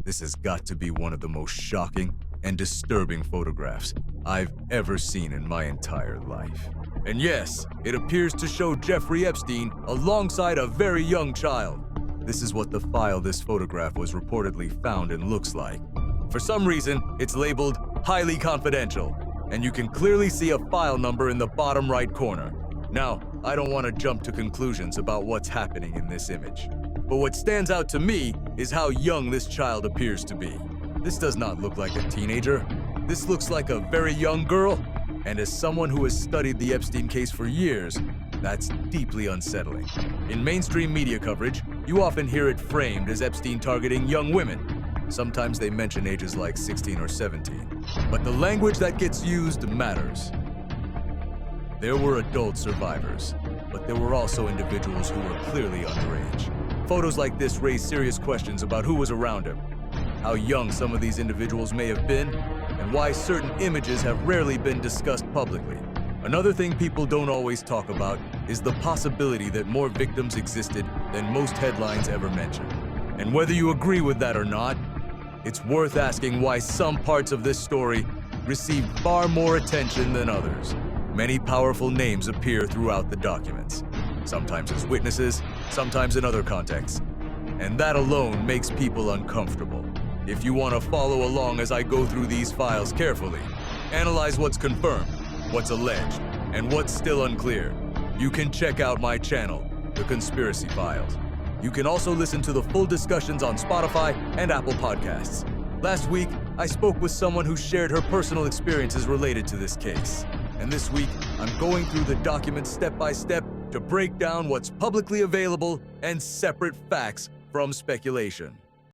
This has got to be one of the most shocking and disturbing photographs I've ever seen in my entire life. And yes, it appears to show Jeffrey Epstein alongside a very young child. This is what the file this photograph was reportedly found in looks like. For some reason, it's labeled highly confidential, and you can clearly see a file number in the bottom right corner. Now, I don't want to jump to conclusions about what's happening in this image, but what stands out to me is how young this child appears to be. This does not look like a teenager. This looks like a very young girl, and as someone who has studied the Epstein case for years, that's deeply unsettling. In mainstream media coverage, you often hear it framed as Epstein targeting young women. Sometimes they mention ages like 16 or 17. But the language that gets used matters. There were adult survivors, but there were also individuals who were clearly underage. Photos like this raise serious questions about who was around him, how young some of these individuals may have been, and why certain images have rarely been discussed publicly. Another thing people don't always talk about is the possibility that more victims existed than most headlines ever mention. And whether you agree with that or not, it's worth asking why some parts of this story received far more attention than others. Many powerful names appear throughout the documents, sometimes as witnesses, sometimes in other contexts. And that alone makes people uncomfortable. If you want to follow along as I go through these files carefully, analyze what's confirmed, what's alleged, and what's still unclear, you can check out my channel, The Conspiracy Files. You can also listen to the full discussions on Spotify and Apple Podcasts. Last week, I spoke with someone who shared her personal experiences related to this case. And this week, I'm going through the documents step by step to break down what's publicly available and separate facts from speculation.